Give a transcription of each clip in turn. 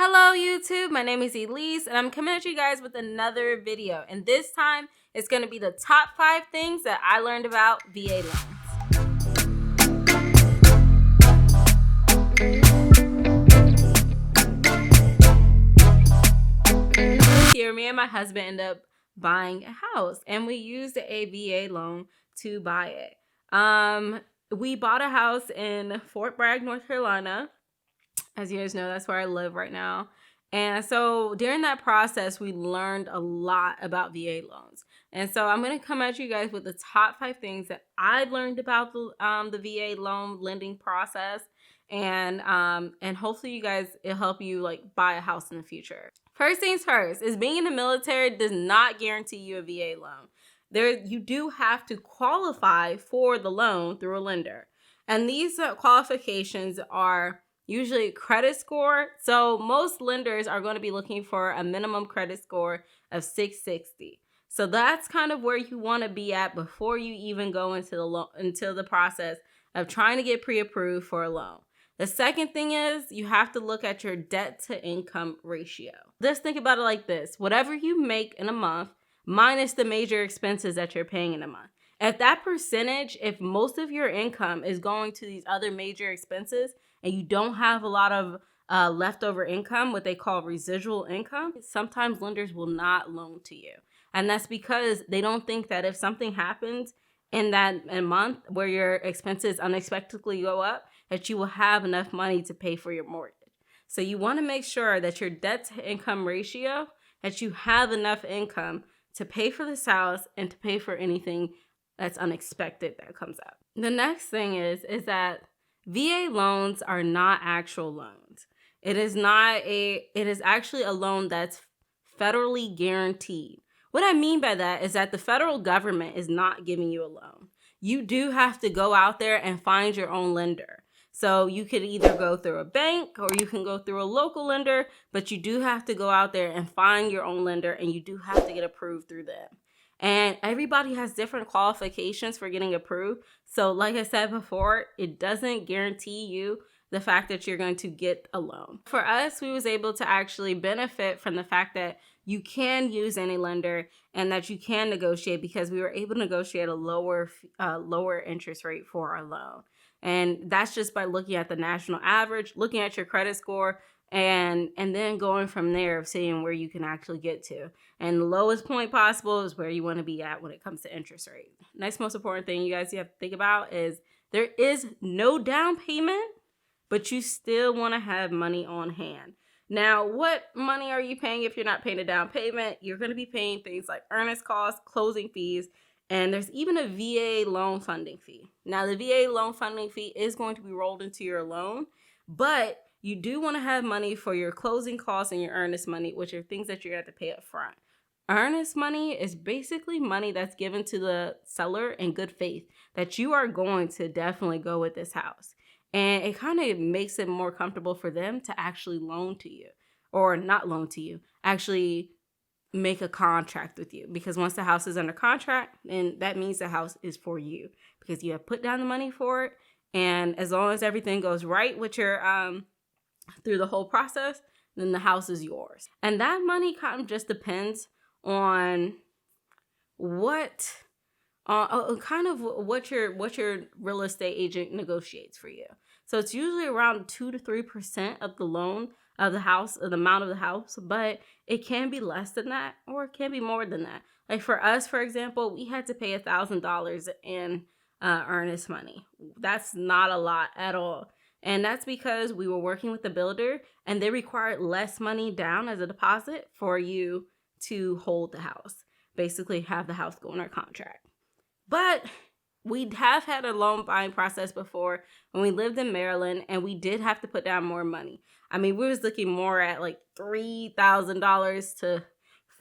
Hello YouTube, my name is Elise and I'm coming at you guys with another video, and this time it's going to be the top 5 things that I learned about VA loans. Here, me and my husband ended up buying a house and we used a VA loan to buy it. We bought a house in Fort Bragg, North Carolina. As you guys know, that's where I live right now. And so during that process, we learned a lot about VA loans. And so I'm going to come at you guys with the top 5 things that I've learned about the VA loan lending process. And hopefully you guys, it'll help you like buy a house in the future. First things first is being in the military does not guarantee you a VA loan. You do have to qualify for the loan through a lender. And these qualifications are usually credit score. So most lenders are going to be looking for a minimum credit score of 660. So that's kind of where you want to be at before you even go into the process of trying to get pre-approved for a loan. The second thing is you have to look at your debt to income ratio. Just think about it like this. Whatever you make in a month minus the major expenses that you're paying in a month. At that percentage, if most of your income is going to these other major expenses and you don't have a lot of leftover income, what they call residual income, sometimes lenders will not loan to you. And that's because they don't think that if something happens in that month where your expenses unexpectedly go up, that you will have enough money to pay for your mortgage. So you want to make sure that your debt to income ratio, that you have enough income to pay for this house and to pay for anything that's unexpected that comes up. The next thing is that VA loans are not actual loans. It is actually a loan that's federally guaranteed. What I mean by that is that the federal government is not giving you a loan. You do have to go out there and find your own lender. So you could either go through a bank or you can go through a local lender, but you do have to go out there and find your own lender, and you do have to get approved through them. And everybody has different qualifications for getting approved. So like I said before, it doesn't guarantee you the fact that you're going to get a loan. For us, we was able to actually benefit from the fact that you can use any lender and that you can negotiate, because we were able to negotiate a lower interest rate for our loan. And that's just by looking at the national average, looking at your credit score, and then going from there, seeing where you can actually get to. And the lowest point possible is where you want to be at when it comes to interest rate. Next most important thing you guys have to think about is there is no down payment, but you still want to have money on hand. Now, what money are you paying if you're not paying a down payment? You're going to be paying things like earnest costs, closing fees, and there's even a VA loan funding fee. Now, the VA loan funding fee is going to be rolled into your loan, but you do want to have money for your closing costs and your earnest money, which are things that you're going to have to pay up front. Earnest money is basically money that's given to the seller in good faith that you are going to definitely go with this house. And it kind of makes it more comfortable for them to actually loan to you, or not loan to you, actually make a contract with you. Because once the house is under contract, then that means the house is for you, because you have put down the money for it. And as long as everything goes right with your through the whole process, then the house is yours. And that money kind of just depends on what your real estate agent negotiates for you. So it's usually around 2 to 3% of the loan of the house, of the amount of the house, but it can be less than that or it can be more than that. Like for us, for example, we had to pay $1,000 in earnest money. That's not a lot at all. And that's because we were working with the builder and they required less money down as a deposit for you to hold the house, basically have the house go under contract. But we have had a loan buying process before when we lived in Maryland, and we did have to put down more money. I mean, we was looking more at like $3,000 to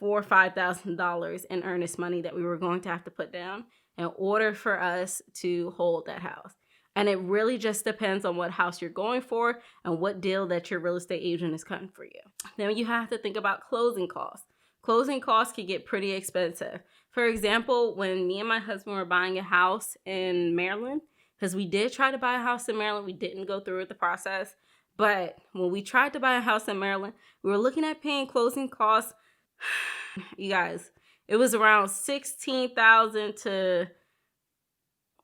$4,000 or $5,000 in earnest money that we were going to have to put down in order for us to hold that house. And it really just depends on what house you're going for and what deal that your real estate agent is cutting for you. Then you have to think about closing costs. Closing costs can get pretty expensive. For example, when me and my husband were buying a house in Maryland, because we did try to buy a house in Maryland, we didn't go through with the process, But when we tried to buy a house in Maryland, we were looking at paying closing costs. You guys, it was around $16,000 to,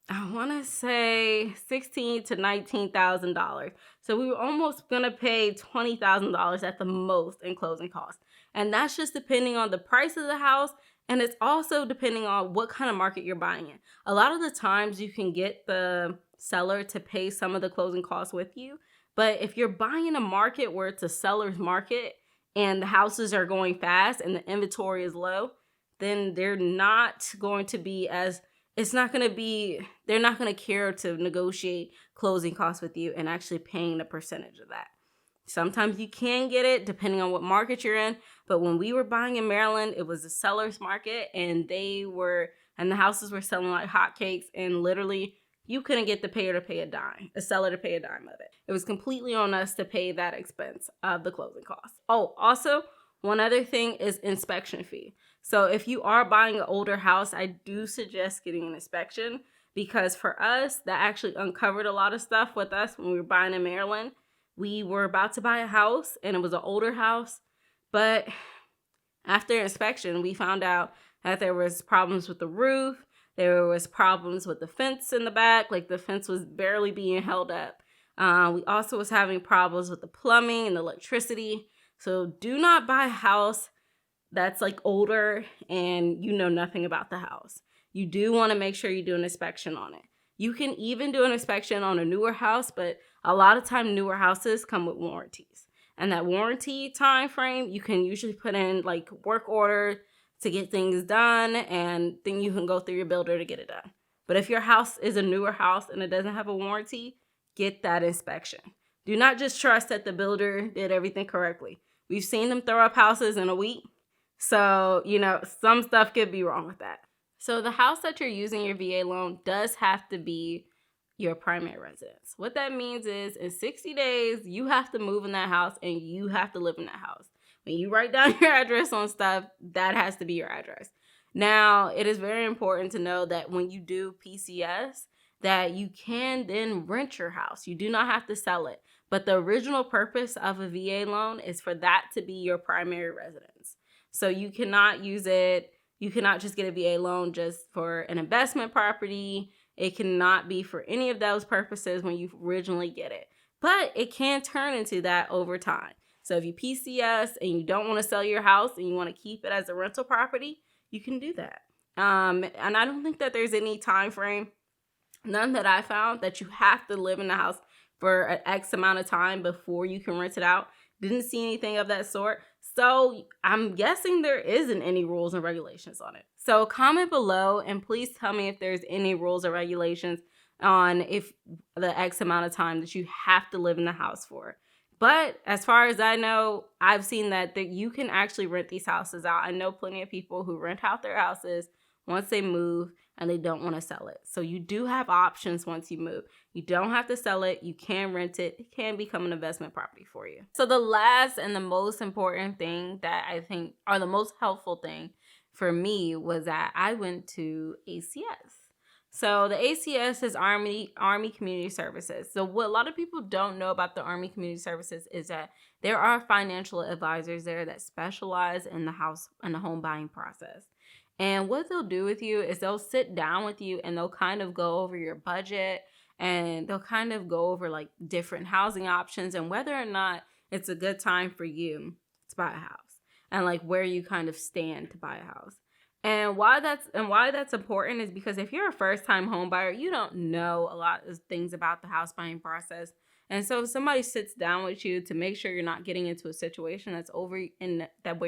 I want to say $16,000 to $19,000. So we were almost going to pay $20,000 at the most in closing costs. And that's just depending on the price of the house. And it's also depending on what kind of market you're buying in. A lot of the times you can get the seller to pay some of the closing costs with you. But if you're buying in a market where it's a seller's market and the houses are going fast and the inventory is low, then they're not going to be as they're not going to care to negotiate closing costs with you and actually paying a percentage of that. Sometimes you can get it depending on what market you're in. But when we were buying in Maryland, it was a seller's market and the houses were selling like hotcakes, and literally you couldn't get a seller to pay a dime of it. It was completely on us to pay that expense of the closing costs. Oh, also, one other thing is inspection fee. So if you are buying an older house, I do suggest getting an inspection, because for us, that actually uncovered a lot of stuff with us when we were buying in Maryland. We were about to buy a house and it was an older house, but after inspection, we found out that there was problems with the roof. There was problems with the fence in the back, like the fence was barely being held up. We also was having problems with the plumbing and the electricity. So do not buy a house that's like older and you know nothing about the house. You do want to make sure you do an inspection on it. You can even do an inspection on a newer house, but a lot of time newer houses come with warranties. And that warranty time frame, you can usually put in like work order to get things done, and then you can go through your builder to get it done. But if your house is a newer house and it doesn't have a warranty, get that inspection. Do not just trust that the builder did everything correctly. We've seen them throw up houses in a week. So, some stuff could be wrong with that. So the house that you're using your VA loan does have to be your primary residence. What that means is in 60 days, you have to move in that house and you have to live in that house. When you write down your address on stuff, that has to be your address. Now, it is very important to know that when you do PCS, that you can then rent your house. You do not have to sell it. But the original purpose of a VA loan is for that to be your primary residence. So you cannot use it. You cannot just get a VA loan just for an investment property. It cannot be for any of those purposes when you originally get it. But it can turn into that over time. So if you PCS and you don't want to sell your house and you want to keep it as a rental property, you can do that. And I don't think that there's any time frame, none that I found, that you have to live in the house for an X amount of time before you can rent it out. Didn't see anything of that sort. So I'm guessing there isn't any rules and regulations on it. So comment below and please tell me if there's any rules or regulations on if the X amount of time that you have to live in the house for. But as far as I know, I've seen that you can actually rent these houses out. I know plenty of people who rent out their houses once they move and they don't want to sell it. So you do have options once you move. You don't have to sell it. You can rent it. It can become an investment property for you. So the last and the most important thing that I think, or the most helpful thing for me, was that I went to ACS. So the ACS is Army Community Services. So what a lot of people don't know about the Army Community Services is that there are financial advisors there that specialize in the home buying process. And what they'll do with you is they'll sit down with you and they'll kind of go over your budget, and they'll kind of go over like different housing options and whether or not it's a good time for you to buy a house, and like where you kind of stand to buy a house. And why that's important is because if you're a first-time home buyer, you don't know a lot of things about the house buying process. And so if somebody sits down with you to make sure you're not getting into a situation that's where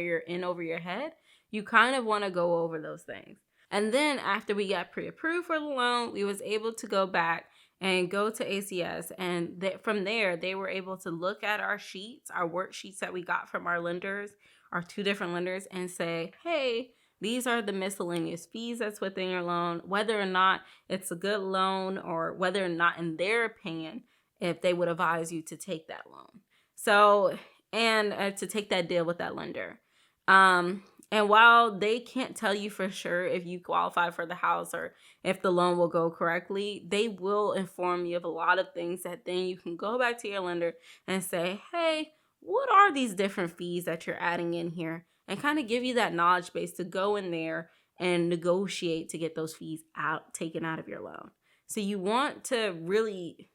you're in over your head, you kind of want to go over those things. And then after we got pre-approved for the loan, we was able to go back and go to ACS. And from there, they were able to look at our sheets, our worksheets that we got from our lenders, our 2 different lenders, and say, hey, these are the miscellaneous fees that's within your loan, whether or not it's a good loan, or whether or not, in their opinion, if they would advise you to take that loan. So, and to take that deal with that lender. And while they can't tell you for sure if you qualify for the house or if the loan will go correctly, they will inform you of a lot of things that then you can go back to your lender and say, hey, what are these different fees that you're adding in here? And kind of give you that knowledge base to go in there and negotiate to get those fees taken out of your loan. So you want to really,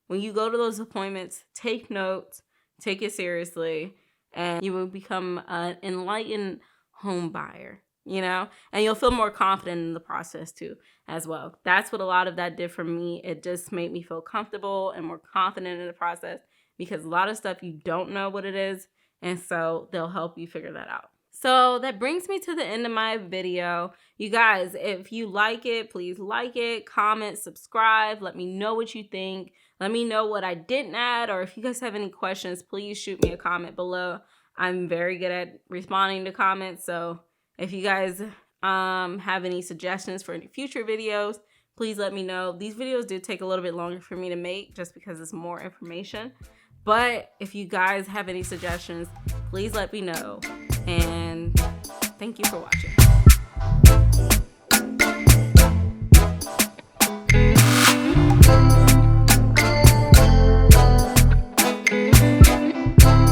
when you go to those appointments, take notes, take it seriously, and you will become an enlightened home buyer, and you'll feel more confident in the process too as well. That's what a lot of that did for me. It just made me feel comfortable and more confident in the process, because a lot of stuff you don't know what it is, and so they'll help you figure that out. So that brings me to the end of my video. You guys, if you like it, please like it, comment, subscribe. Let me know what you think. Let me know what I didn't add, or if you guys have any questions, please shoot me a comment below. I'm very good at responding to comments, so if you guys have any suggestions for any future videos, please let me know. These videos do take a little bit longer for me to make just because it's more information. But if you guys have any suggestions, please let me know. And thank you for watching.